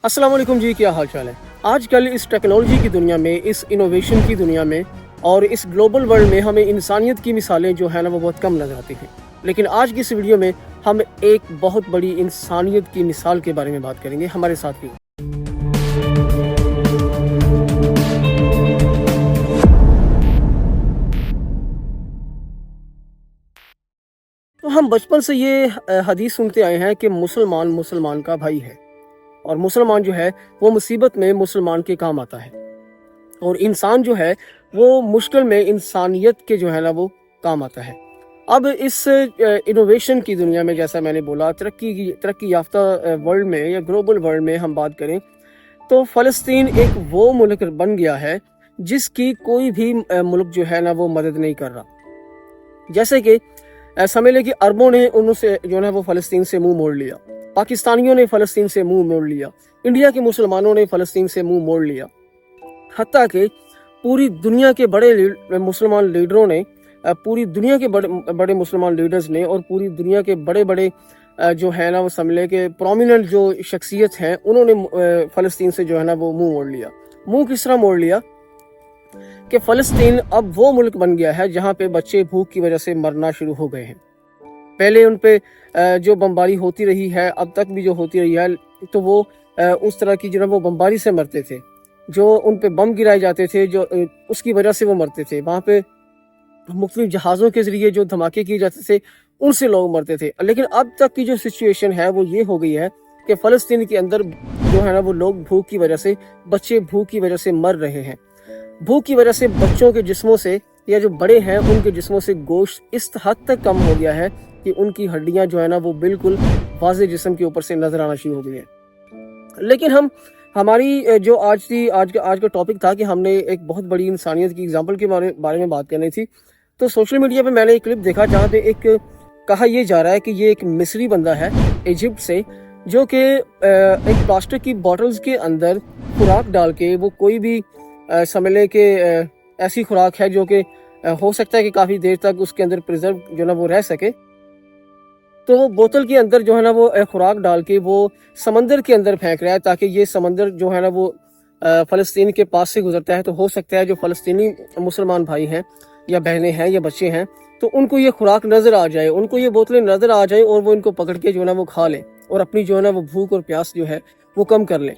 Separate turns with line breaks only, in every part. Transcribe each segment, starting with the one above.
अस्सलाम वालेकुम जी, क्या हाल चाल है। आजकल इस टेक्नोलॉजी की दुनिया में, इस इनोवेशन की दुनिया में और इस ग्लोबल वर्ल्ड में हमें इंसानियत की मिसालें जो है ना वो बहुत कम नजर आती हैं। लेकिन आज की इस वीडियो में हम एक बहुत बड़ी इंसानियत की मिसाल के बारे में बात करेंगे। हमारे साथ भी तो हम बचपन से ये हदीस सुनते आए हैं कि मुसलमान मुसलमान का भाई है और मुसलमान जो है वो मुसीबत में मुसलमान के काम आता है और इंसान जो है वो मुश्किल में इंसानियत के जो है ना वो काम आता है। अब इस इनोवेशन की दुनिया में, जैसा मैंने बोला, तरक्की याफ्ता वर्ल्ड में या ग्लोबल वर्ल्ड में हम बात करें तो फ़लस्तीन एक वो मुल्क बन गया है जिसकी कोई भी मुल्क जो है ना वो मदद नहीं कर रहा। जैसे कि समझ लें कि अरबों ने उनसे जो है वो फ़लस्तीन से मुंह मोड़ लिया, पाकिस्तानियों ने फ़लस्तीन से मुंह मोड़ लिया, इंडिया के मुसलमानों ने फ़लस्तीन से मुंह मोड़ लिया, हत्ता कि पूरी दुनिया के बड़े मुसलमान लीडरों ने, पूरी दुनिया के बड़े मुसलमान लीडर्स ने और पूरी दुनिया के बड़े बड़े जो है ना वो समझ लें कि प्रोमिनेंट जो शख्सियत हैं उन्होंने फ़लस्तीन से जो है ना वो मुंह मोड़ लिया। मुंह किस तरह मोड़ लिया कि फ़लस्तीन अब वो मुल्क बन गया है जहाँ पे बच्चे भूख की वजह से मरना शुरू हो गए हैं। पहले उन पे जो बमबारी होती रही है, अब तक भी जो होती रही है, तो वो उस तरह की जो है वो बमबारी से मरते थे, जो उन पे बम गिराए जाते थे, जो उसकी वजह से वो मरते थे। वहाँ पे मुख्तलिफ जहाज़ों के ज़रिए जो धमाके किए जाते थे उनसे लोग मरते थे। लेकिन अब तक की जो सिचुएशन है वो ये हो गई है कि फ़लस्तीन के अंदर जो है ना वो लोग भूख की वजह से, बच्चे भूख की वजह से मर रहे हैं। भूख की वजह से बच्चों के जिस्मों से या जो बड़े हैं उनके जिस्मों से गोश्त इस हद तक कम हो गया है कि उनकी हड्डियां जो है ना वो बिल्कुल वाज़े जिस्म के ऊपर से नजर आना शुरू हो गई है। लेकिन हमारी जो आज का टॉपिक था कि हमने एक बहुत बड़ी इंसानियत की एग्जांपल के बारे में बात करनी थी। तो सोशल मीडिया पे मैंने एक क्लिप देखा जहाँ पे कहा यह जा रहा है कि ये एक मिस्री बंदा है इजिप्ट से, जो कि एक प्लास्टिक की बॉटल्स के अंदर खुराक डाल के, वो कोई भी समझ लें कि ऐसी खुराक है जो कि हो सकता है कि काफ़ी देर तक उसके अंदर प्रिजर्व जो ना वो रह सके, तो वो बोतल के अंदर जो है ना वो खुराक डाल के वो समंदर के अंदर फेंक रहा है, ताकि ये समंदर जो है ना वो फ़लस्तीन के पास से गुजरता है तो हो सकता है जो फ़लस्तीनी मुसलमान भाई हैं या बहनें हैं या बच्चे हैं तो उनको ये खुराक नज़र आ जाए, उनको ये बोतलें नज़र आ जाए और वो इनको पकड़ के जो है ना वो खा लें और अपनी जो है ना वो भूख और प्यास जो है वो कम कर लें।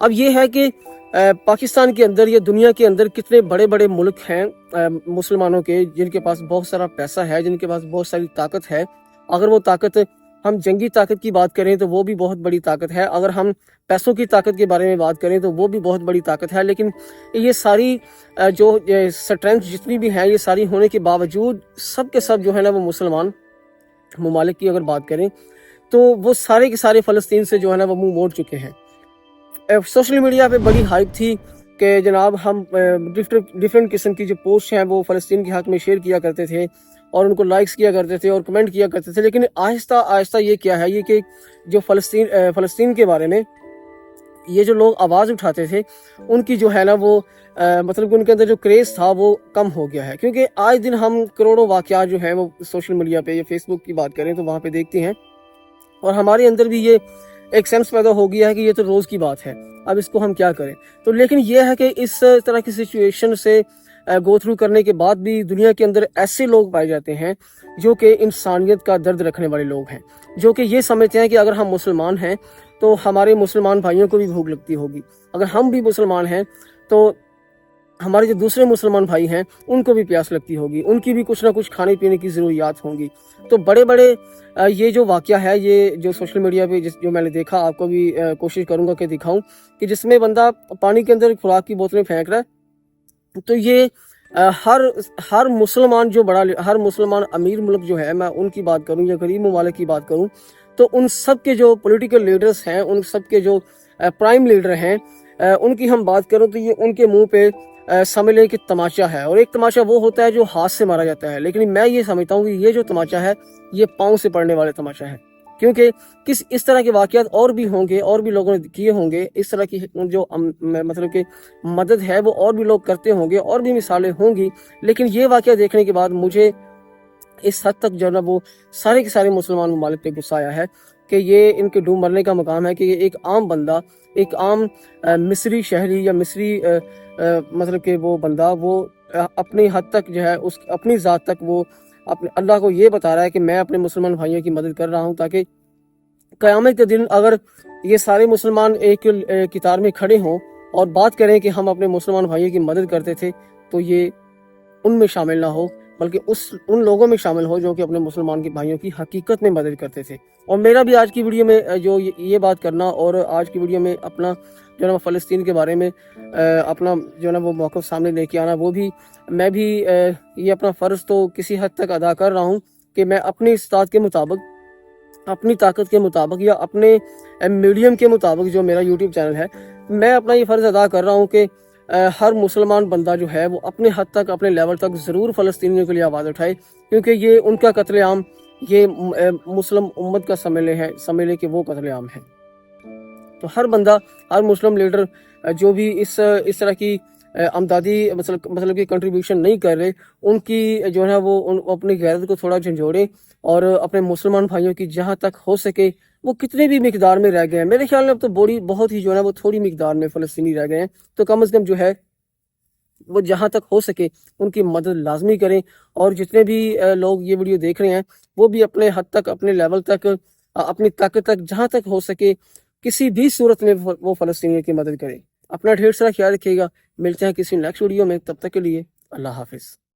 अब ये है कि पाकिस्तान के अंदर या दुनिया के अंदर कितने बड़े बड़े मुल्क हैं मुसलमानों के, जिनके पास बहुत सारा पैसा है, जिनके पास बहुत सारी ताकत है। अगर वो ताकत, हम जंगी ताकत की बात करें तो वो भी बहुत बड़ी ताकत है, अगर हम पैसों की ताकत के बारे में बात करें तो वो भी बहुत बड़ी ताकत है। लेकिन ये सारी जो स्ट्रेंथ जितनी भी है, ये सारी होने के बावजूद सब के सब जो है ना वो मुसलमान ममालिक की अगर बात करें तो वो सारे के सारे फ़लस्तीन से जो है ना वो मुंह मोड़ चुके हैं। सोशल मीडिया पे बड़ी हाइप थी कि जनाब हम डिफरेंट किस्म की जो पोस्ट हैं वो फ़लस्तीन के हक़ में शेयर किया करते थे और उनको लाइक्स किया करते थे और कमेंट किया करते थे। लेकिन आहिस्ता आहिस्ता ये क्या है, ये कि जो फ़लस्तीन के बारे में ये जो लोग आवाज़ उठाते थे उनकी जो है ना वो मतलब कि उनके अंदर जो क्रेज़ था वो कम हो गया है। क्योंकि आज दिन हम करोड़ों वाक़यात जो हैं वो सोशल मीडिया पे या फेसबुक की बात करें तो वहाँ पे देखते हैं और हमारे अंदर भी ये एक सेंस पैदा हो गया है कि ये तो रोज़ की बात है, अब इसको हम क्या करें। तो लेकिन ये है कि इस तरह की सिचुएशन से गो थ्रू करने के बाद भी दुनिया के अंदर ऐसे लोग पाए जाते हैं जो कि इंसानियत का दर्द रखने वाले लोग हैं, जो कि ये समझते हैं कि अगर हम मुसलमान हैं तो हमारे मुसलमान भाइयों को भी भूख लगती होगी, अगर हम भी मुसलमान हैं तो हमारे जो दूसरे मुसलमान भाई हैं उनको भी प्यास लगती होगी, उनकी भी कुछ ना कुछ खाने पीने की ज़रूरियात होंगी। तो बड़े बड़े ये जो वाक़या है, ये जो सोशल मीडिया पे जो मैंने देखा, आपको भी कोशिश करूँगा कि दिखाऊं कि जिसमें बंदा पानी के अंदर खुराक की बोतलें फेंक रहा है। तो ये हर मुसलमान हर मुसलमान अमीर मुल्क जो है, मैं उनकी बात करूँ या गरीब ममालिक की बात करूँ, तो उन सब के जो पॉलिटिकल लीडर्स हैं, उन सब के जो प्राइम लीडर हैं, उनकी हम बात करूँ तो ये उनके मुंह पे समझ लें कि तमाचा है। और एक तमाचा वो होता है जो हाथ से मारा जाता है, लेकिन मैं ये समझता हूँ कि ये जो तमाचा है ये पाँव से पड़ने वाले तमाचा है। क्योंकि इस तरह के वाक़यात और भी होंगे, और भी लोगों ने किए होंगे, इस तरह की जो मतलब कि मदद है वो और भी लोग करते होंगे, और भी मिसालें होंगी। लेकिन ये वाक़या देखने के बाद मुझे इस हद तक जो है ना वो सारे के सारे मुसलमान ममालिक पे गुस्सा आया है کہ یہ ان کے ڈوب مرنے کا مقام ہے کہ یہ ایک عام بندہ، ایک عام مصری شہری یا مصری مطلب کہ وہ بندہ، وہ اپنی حد تک جو ہے اس اپنی ذات تک وہ اپنے اللہ کو یہ بتا رہا ہے کہ میں اپنے مسلمان بھائیوں کی مدد کر رہا ہوں، تاکہ قیامت کے دن اگر یہ سارے مسلمان ایک قطار میں کھڑے ہوں اور بات کریں کہ ہم اپنے مسلمان بھائیوں کی مدد کرتے تھے، تو یہ ان میں شامل نہ ہو، بلکہ ان لوگوں میں شامل ہو جو کہ اپنے مسلمان کے بھائیوں کی حقیقت میں مدد کرتے تھے۔ اور میرا بھی آج کی ویڈیو میں جو یہ بات کرنا اور آج کی ویڈیو میں اپنا جو ہے نا فلسطین کے بارے میں اپنا جو ہے نا وہ موقف سامنے لے کے آنا، وہ بھی میں بھی یہ اپنا فرض تو کسی حد تک ادا کر رہا ہوں کہ میں اپنی استطاعت کے مطابق، اپنی طاقت کے مطابق یا اپنے میڈیم کے مطابق جو میرا یوٹیوب چینل ہے، میں اپنا یہ فرض ادا کر رہا ہوں کہ ہر مسلمان بندہ جو ہے وہ اپنے حد تک، اپنے لیول تک ضرور فلسطینیوں کے لیے آواز اٹھائے، کیونکہ یہ ان کا قتل عام، یہ مسلم امت کا سمجھ لے کہ وہ قتل عام ہے۔ تو ہر بندہ، ہر مسلم لیڈر جو بھی اس طرح کی امدادی مطلب کہ کنٹریبیوشن نہیں کر رہے، ان کی جو ہے وہ اپنی غیرت کو تھوڑا جھنجھوڑیں، اور اپنے مسلمان بھائیوں کی جہاں تک ہو سکے، وہ کتنے بھی مقدار میں رہ گئے ہیں، میرے خیال میں اب تو بہت ہی جو ہے وہ تھوڑی مقدار میں فلسطینی رہ گئے ہیں، تو کم از کم جو ہے وہ جہاں تک ہو سکے ان کی مدد لازمی کریں۔ اور جتنے بھی لوگ یہ ویڈیو دیکھ رہے ہیں، وہ بھی اپنے حد تک، اپنے لیول تک، اپنی طاقت تک جہاں تک ہو سکے کسی بھی صورت میں وہ فلسطینیوں کی مدد کریں۔ اپنا ڈھیر سارا خیال رکھیے گا، ملتے ہیں کسی نیکسٹ ویڈیو میں، تب تک کے لیے اللہ حافظ۔